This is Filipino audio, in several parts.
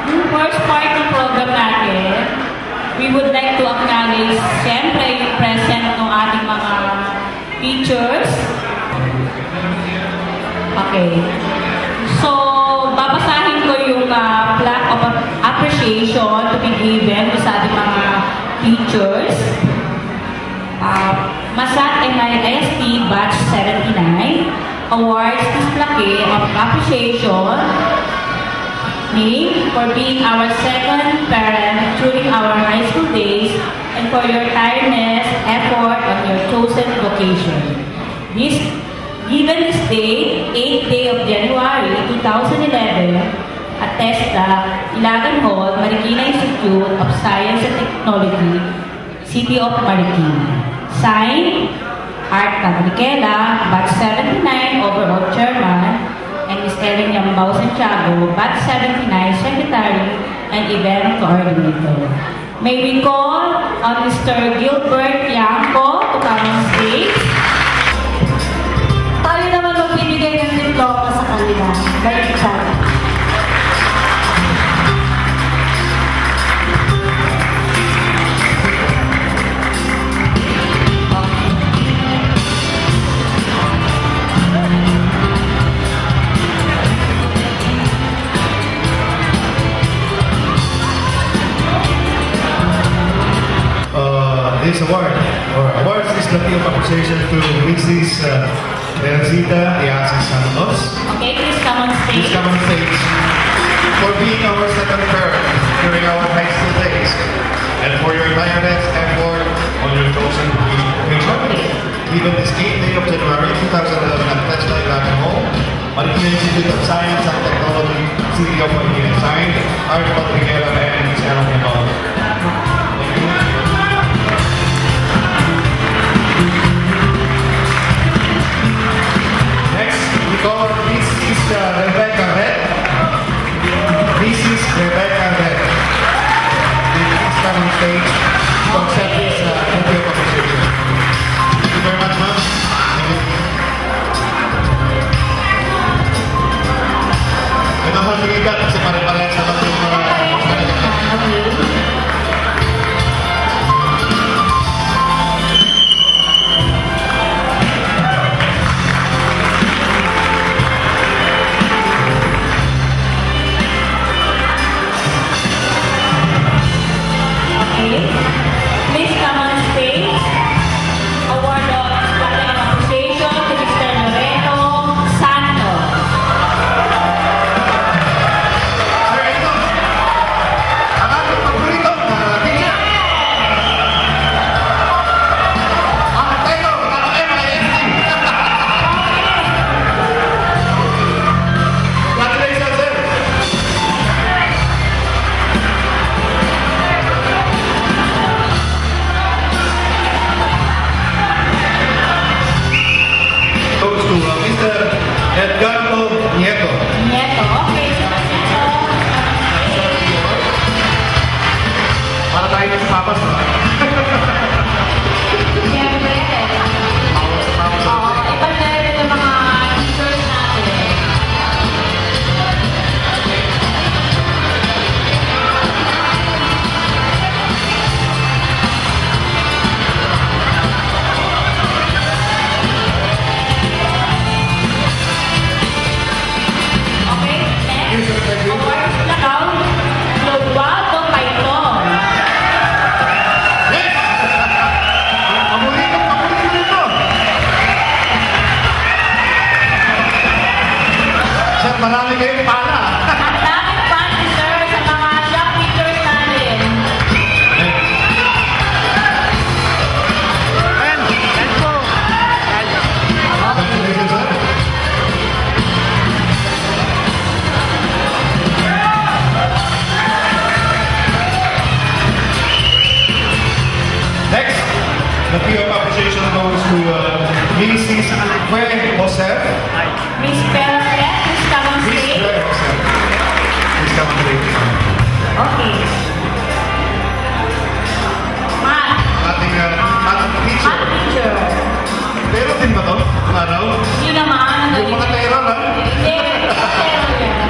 yung first part ng program natin, we would like to acknowledge, siyempre, yung present ng ating mga teachers. Okay. So, babasahin ko yung plaque of appreciation to be given sa ating mga teachers. Masat MIST Batch 79 awards this plaque of appreciation name for being our second parent during our high school days and for your tireless effort on your chosen vocation. Given this day, 8th day of January 2011, at TESDA, Ilagan Hall, Marikina Institute of Science and Technology, City of Marikina. Signed, Art Cabricela, Batch 79, Overall Chairman, and Ms. Ellen Yambao Santiago, Batch 79, Secretary and Event Coordinator. May we call on Mr. Gilbert Yanko to come on stage. Tayo naman magbibigay ng diploma sa kanila. Balik tayo. This awards is the field of appreciation to Mrs. Teresita Iasis Santos. Okay, please come on stage. Please come on stage for being our second parent during our high school days and for your tireless effort on your chosen vocation. Even this 8th day of January 2011 at TESDA Ilagan Hall, Marikina Institute of Science and Technology, City of Marikina. Signed, Art Patriquera and Ms. Ellen Yambao. Call Mrs. Rebecca Red. Mrs. Rebecca Red. Please come on stage to accept this thank you appreciation. Thank you very much, ma'am. Thank you. Ito ang haligigan kasi pare-parehan sa mga Please come on stage. Award of plaque of appreciation to Mr. Loreto Santos. Sir, ito. Ang ating paborito. Teacher. Tayo. MIST. Congratulations, sir. Goes to Mr. Edgardo Nieto. Nieto, okay. So, Nieto. Para tayo ng papas, no? Siyempre. Oo, iba na rin yung mga teachers natin. Okay, next. Awards na daw. Clodoaldo Paiton. Yes! Paborito nito. Sir, marami kayong pala. Ang daming panty, sir, sa mga job teachers natin. Congratulations, sir. Next, the field of appreciation goes to Mrs. Alque Josef. Miss Perret, please come on Miss stage. Alque Josef. Please come on stage. Okay. Math. Ating teacher. Math teacher. Pero din ba to? Araw? Hindi naman. Yung mga terror, ha? Hindi. Terror yan.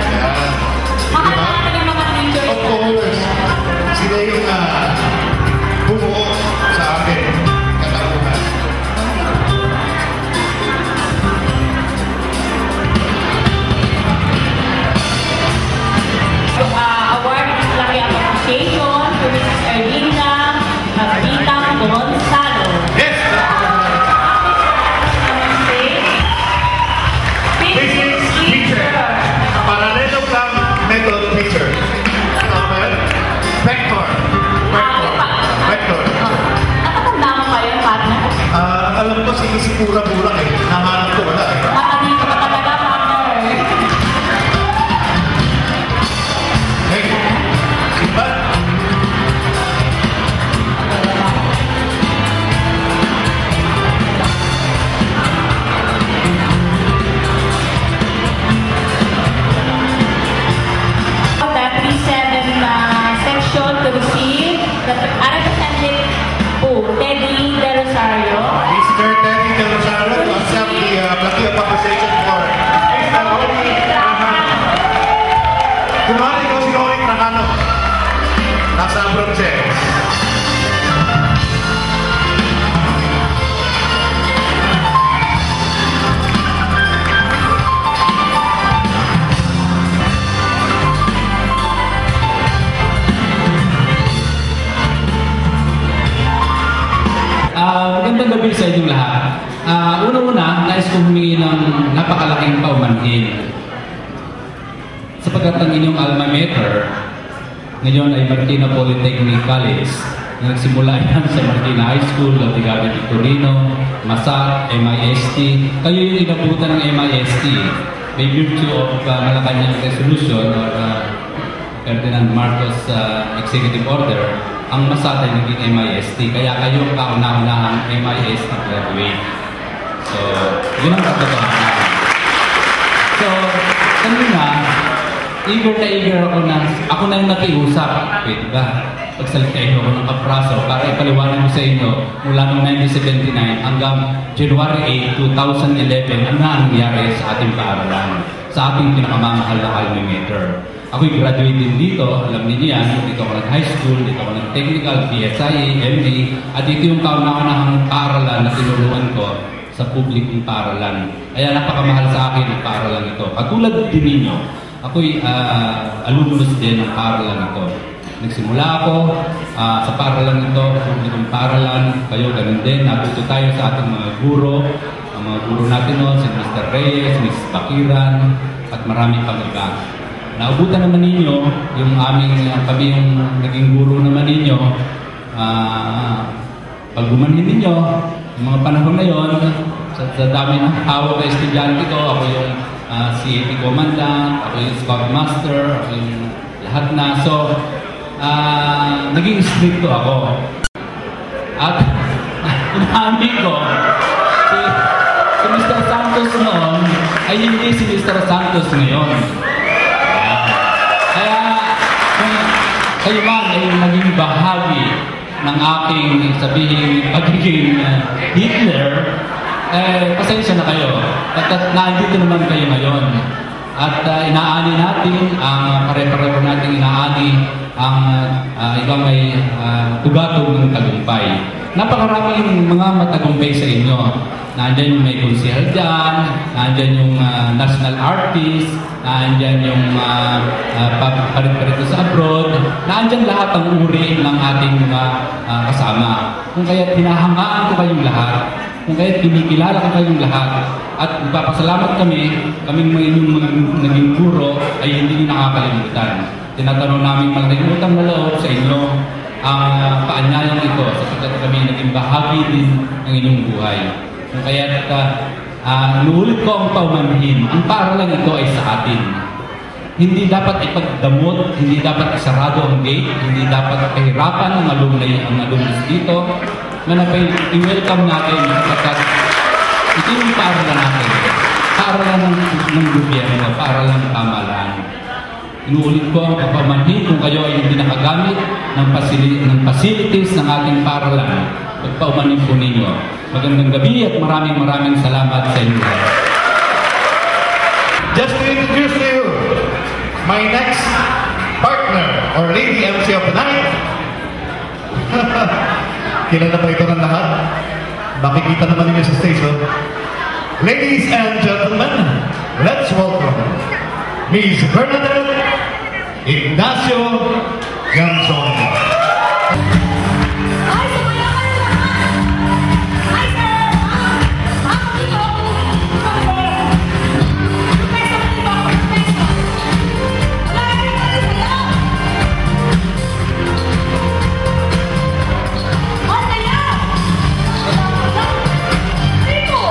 si Pura-Pura eh. Nahanap ko, wala eh. Dito ka talaga, partner. Hey, iba. The P7 section to receive the representative Teddy De Rosario. Mr. Teddy De Rosario to accept the plaque of appreciation for Mr. Oli Trajano. Kumari ko si Oli Trajano. Nasa Bronxes. Magandang gabi sa inyong lahat. Una-una, nais kong humingi ng napakalaking paumanhin. Sapagkat ang inyong alma mater, ngayon ay Marikina Polytechnic College. Nagsimula yan sa Marikina High School, Latigada Victorino, Masat, MIST. Kayo yung inabutan ng MIST. By virtue of Malacanang Resolution or Ferdinand Marcos Executive Order, ang Masat ay naging MIST. Kaya kayo kauna-unahang MIST graduate. So, yun ang katotohanan. So, kanina, eager ako na yung nakiusap. Pwede ba? Pagsalitain ako ng kapraso para ipaliwanag ko sa inyo mula noong 1979 hanggang January 8, 2011 ano na nangyari sa ating paaralan, sa ating pinakamamahal na alma mater. Ako'y graduate din dito, alam niyo yan, dito ako nag-high school, dito ako nag-technical, PSIA, MA, at dito yung kauna-unahang paaralan na tinuruan ko sa publikong paaralan. Kaya napakamahal sa akin ang paaralan ito. Katulad din ninyo, ako'y alumnus din ng paaralan ito. Nagsimula ako sa paaralan ito, publikong paaralan, kayo ganun din, natuto tayo sa ating mga guro, ang mga guro natin noon, si Mr. Reyes, Mrs. Bakiran, at marami pang iba. Naubutan naman ninyo, yung kami yung naging guro naman ninyo, pag gumanhin ninyo, yung mga panahon na yun, sa dami ng tawag na estudyante ko, ako yung CAP Commandant, ako yung Scout Master, ako yung lahat na. So, naging stricto ako. At inamin ko, si Mr. Santos noon ay hindi si Mr. Santos ngayon. Kaya kung kayo man ay maging bahagi ng aking sabihin pagiging Hitler, pasensya na kayo. At nandito naman kayo ngayon. At inaani natin, pare-pareho natin inaani ang ibang may tugatog ng tagumpay. Napakaraming mga matagumpay sa inyo. Nandyan yung may konsehal dyan, nandyan yung national artist, nandyan yung parit-parito sa abroad, nandyan lahat ang uri ng ating mga kasama. Kung kaya hinahangaan ko kayong lahat, kung kaya kinikilala ko kayong lahat, at magpapasalamat kaming mga inyong naging guro ay hindi nyo nakakalimutan. Tinatanong namin malaking utang na loob sa inyo ang paanyayang ito sapagkat kami naging bahagi din ng inyong buhay. Kung kaya inuulit ko ang paumanhin, ang paaralan ito ay sa atin. Hindi dapat ipagdamot, hindi dapat isarado ang gate, hindi dapat kahirapan ang alumnus dito. Manapay, i-welcome natin sapagkat ito yung paaralan natin. Paaralan ng gobyerno, paaralan ng pamahalaan. Inuulit ko ang papamanhin kung kayo ay hindi nakagamit ng facilities ng ating paaralan. Pagpaumanin po ninyo. Magandang gabi at maraming salamat sa inyo. Just to introduce to you my next partner or lady MC of the night. Kilala pa ito ng lahat? Makikita naman ninyo sa station. Ladies and gentlemen, let's welcome Miss Bernadette Ignacio Ganson. Rico!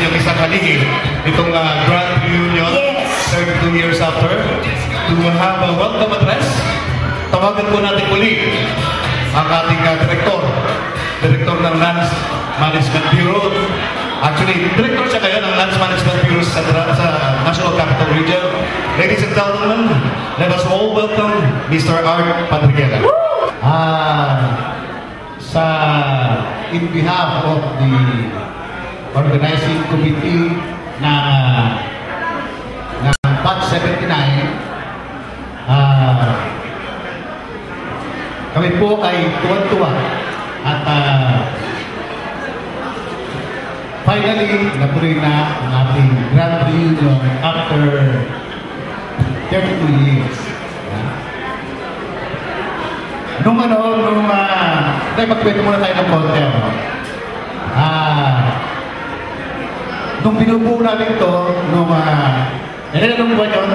yung isang haligi itong grand reunion, Yes. 32 years after, to have a welcome address. Tawagan po natin muli ang ating Director ng Lands Management Bureau. Actually, Director siya ngayon ng Lands Management Bureau sa National Capital Region. Ladies and gentlemen, let us all welcome Mr. Art Padriguera. In behalf of the organizing committee ng Batch 79, kami po ay tuwan-tuwa at finally natuloy na ang ating grand reunion after 32 years. Magkwento muna tayo ng konti. Nung binubuo namin ito, anong buwan yun?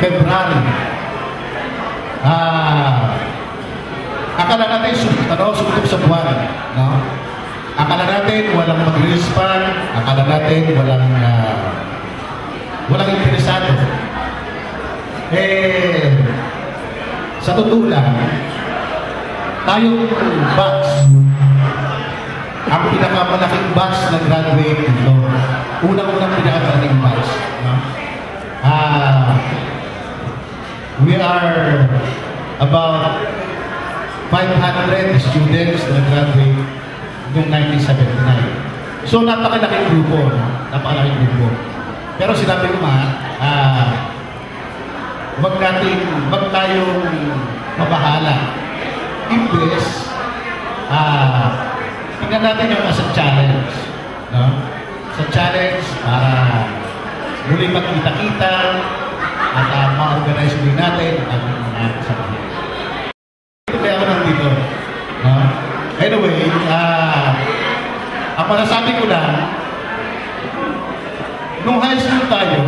February. Akala natin sumutop sa buwan. No? Akala natin walang mag-release pan. Akala natin walang interesado. Sa totoo lang, tayong batch, ang pinakamalaking batch na graduate dito. Unang-unang pinakamalaking batch. No? We are about 500 students na graduate noong 1979. So, napakalaking grupo. No? Napakalaking grupo. Pero sinabi ko wag tayong mabahala. Imbes, tingnan natin yung as a challenge. No? Sa challenge, para muli magkita-kita at ma-organize din natin ang mga kasama. Ito kaya ako nandito. No? Anyway, ang masasabi ko lang, nung high school tayo,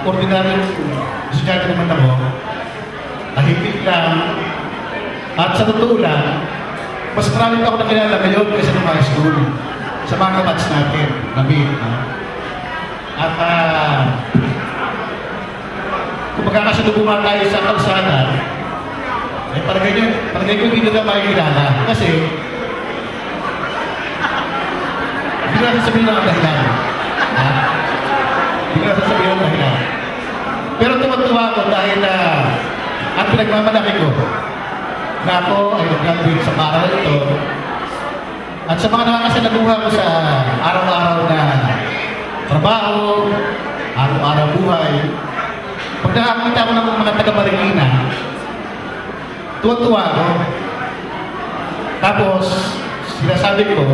ordinaryong estudyante naman ako, tahimik lang, at sa totoo lang, mas marami pa ako nakilala ngayon kasi nung high school, sa mga kabats natin, na-meet. At kung magkakasalubungan tayo sa kalsada, palagay ko hindi nila makikilala. Kasi, hindi na sasabihin lang ang dahilan. Hindi na sasabihin lang ang dahilan. Pero tuwa-tuwa ako dahil ang pinagmamalaki ko na ako ay nag-graduate sa paral ito at sa mga nakakasalabuhan ko sa araw-araw na trabaho, araw-araw buhay. Pag nakakita ko ng mga taga-Marikina, tuwa-tuwa ako. Tapos, sinasabi ko,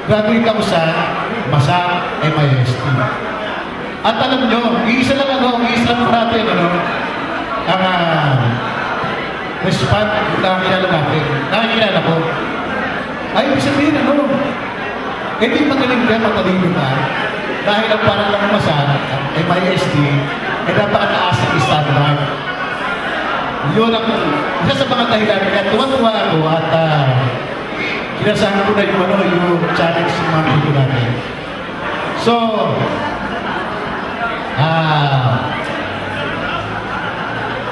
graduate ako sa MASA MIST. At alam nyo, iisa lang natin, ang respond na nakakilala natin. Nakakilala ko. Ay, ibig sabihin, hindi magaling ka, matalino ka. Dahil ang parang lang MASA, MIST, ay napakataas ng standard. Yun ang isa sa mga dahilan. Kaya tuwa-tuwa ako at kinasahan ko na yung challenge ng mga video natin. So,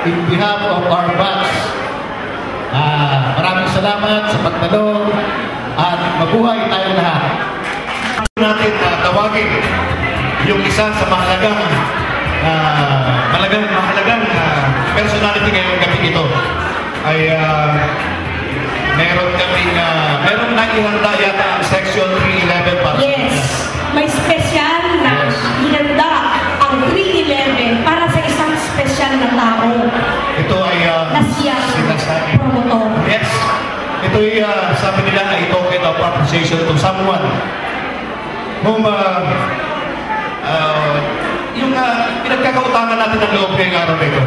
in behalf of our batch, maraming salamat sa pagtanong at mabuhay tayong lahat. Natin tawagin yung isa sa mahalagang personality ngayong gabi ito ay meron na ihanda yata ang section 311 para Yes. May special na hinanda ang 311 para sa isang special na tao. ito ay Na siya promotor. yes, ito ay sabi nila ay token of appreciation to someone whom yung pinagkakautangan natin ng loob ngayong araw na ito.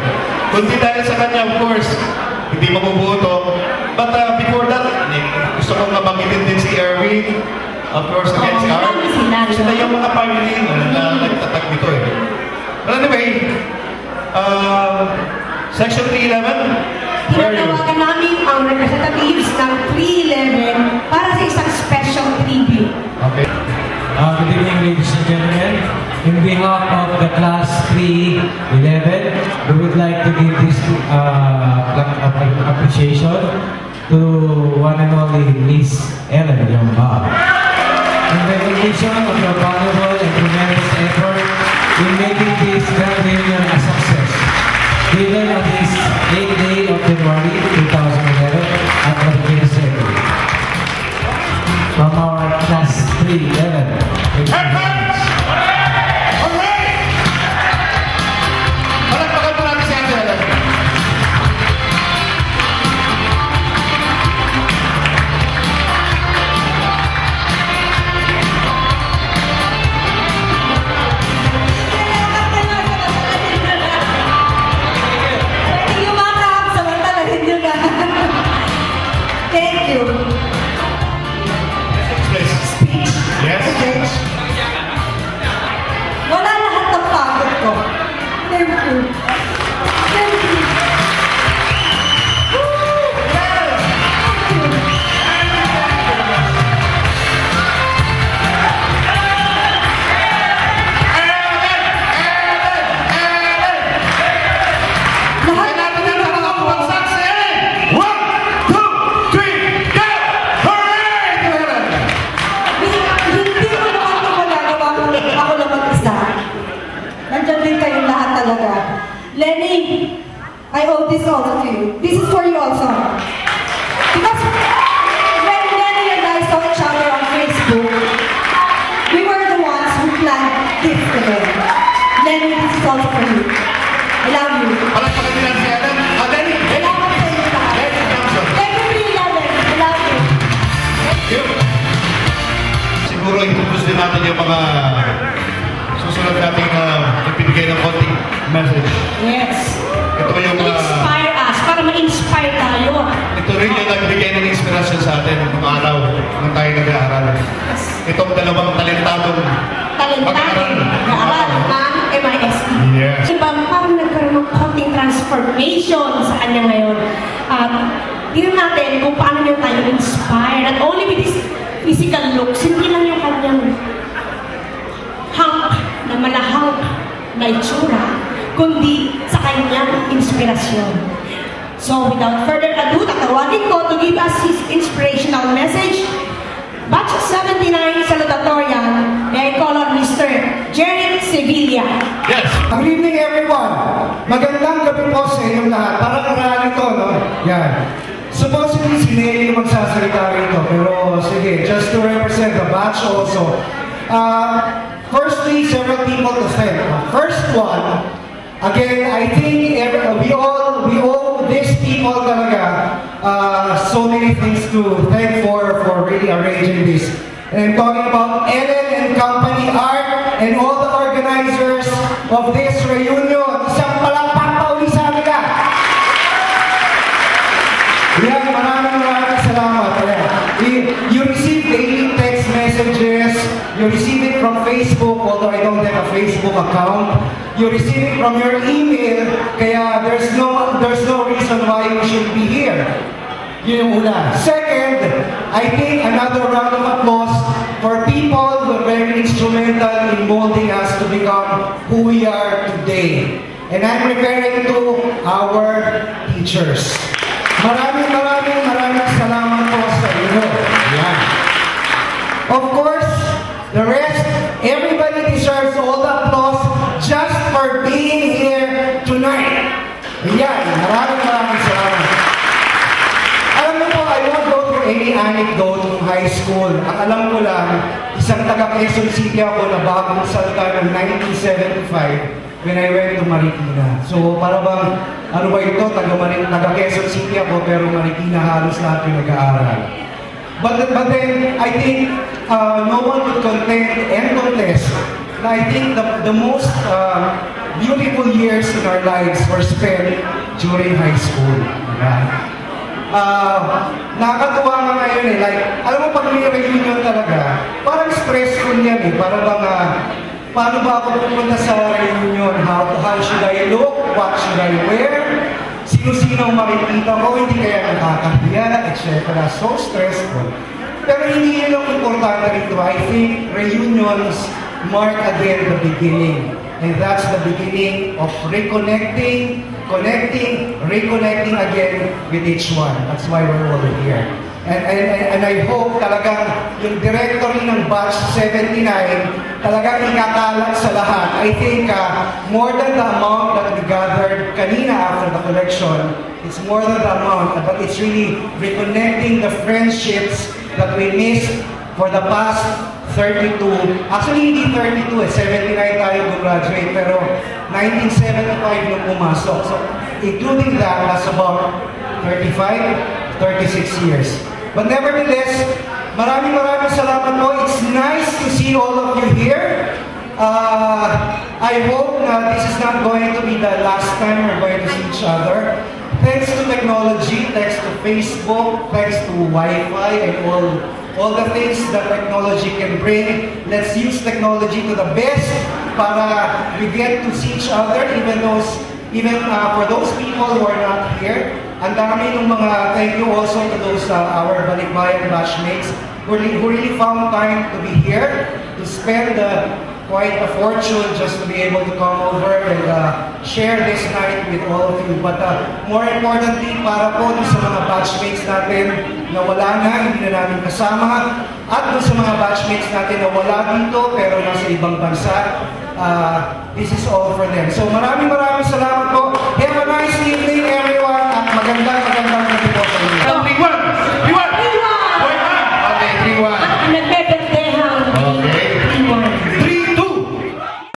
Kundi dahil sa kanya, of course, hindi mabubuo ito. But before that, gusto kong mabanggitin din si Erwin. Of course, again, si Art. Sila yung mga family na nagtatag dito But anyway, Section 311, tinatawagan namin ang representatives ng 311 para sa isang special tribute. Okay. Good evening, ladies and gentlemen. In behalf of the Class 311, we would like to give this appreciation to one and only Miss Ellen Yongba. In recognition of your valuable and tremendous effort in making this grand reunion a success, given on this 8th day of January 2011 at Marikina City. From our Class 311. Thank you. Speech. Yes. Wala lahat ng pagod ko. Thank you. Thank you. Woo! Thank you. Lahat ng ginawa ko. Hindi ko naman ito magagawa kung ako lang mag-isa. Nandiyan din kayong lahat talaga. Lenny, I owe this also to you. This is for you also. Because when Lenny and I saw each other on Facebook, we were the ones who planned this event. Lenny, this is also for you. I love you. Palagpakan nila si Ellen. Lenny. Salamat sa inyo lahat. Lenny Johnson. Thank you, 311. I love you. Yun. Siguro introduce din natin yung mga susunod nating nagbibigay ng konting message. Yes. Ito yung Inspire us, para ma-inspire tayo. ito rin yung nagbigay ng inspirasyon sa atin nung araw nung tayo nag-aaral. Itong dalawang talentadong Talentado na-aral ng MISD. Yes. Ibang parang nagkaroon ng konting transformation sa kanya ngayon. At tingnan natin kung paano niya tayo inspire. Not only with his physical looks, hindi lang yung kanyang hunk na malahang na itsura, kundi sa kanyang inspirasyon. So without further ado, tatawagin ko to give us his inspirational message. Batch 79 Salutatorian, may I call on Mr. Jerry Sevilla. Yes. Good evening, everyone. Magandang gabi po sa inyong lahat. Parang karami to, no? Yan. Supposedly, si Nelly yung magsasalita rito. Pero, sige, just to represent the batch also. Firstly, several people to thank. First one, again, I think we owe these people talaga so many things to thank for really arranging this. And I'm talking about Ellen and Company Art and all the organizers of this reunion. Isang palakpak pa uli sa amin ka. Yan, maraming salamat. You receive daily text messages. You receive it from Facebook, although I don't have a Facebook account. You receive it from your email, kaya there's no reason why you should be here. Yun yung una. Second, I think another round of applause for people who are very instrumental in molding us to become who we are today. And I'm referring to our teachers. Maraming salamat po sa inyo. Yan. Of course, the rest, everybody deserves all the applause just for being here tonight. Yan, maraming salamat. Alam mo po, I won't go through any anecdote from high school. Ang alam ko lang, isang taga Quezon City ako na bagong salta ng 1975 when I went to Marikina. So, para bang, ano ba ito? Taga Quezon City ako, pero Marikina halos lahat yung nag-aaral. But then, I think no one would contest. I think the most beautiful years in our lives were spent during high school. Nakakatuwa nga ngayon eh. Like, alam mo, pag may reunion talaga, parang stressful yan eh. Parang paano ba ako pupunta sa reunion? How should I look? What should I wear? sino-sino ang makikita ko, hindi kaya nakakahiya, etc. So stressful. Pero hindi yun ang importante rito. I think reunions mark again the beginning. And that's the beginning of reconnecting, reconnecting again with each one. That's why we're all here. And I hope talagang yung directory ng batch 79 talagang ikakalat sa lahat. I think more than the amount that we gathered kanina after the collection, it's more than the amount, but it's really reconnecting the friendships that we missed for the past 32. Actually, hindi 32 79 tayo gumraduate, pero 1975 nung pumasok. So, including that, that's about 35, 36 years. But nevertheless, maraming salamat po. It's nice to see all of you here. I hope na this is not going to be the last time we're going to see each other. Thanks to technology, thanks to Facebook, thanks to Wi-Fi and all the things that technology can bring. Let's use technology to the best para we get to see each other, even for those people who are not here. Ang dami ng mga thank you also to those our Balikbayan batchmates who really found time to be here, to spend quite a fortune just to be able to come over and share this night with all of you. But more importantly, para po sa mga batchmates natin na wala na, hindi na namin kasama, at sa mga batchmates natin na wala dito pero nasa ibang bansa, this is all for them. So maraming salamat po. Have a nice evening everyone at magandang gabi po sa inyo.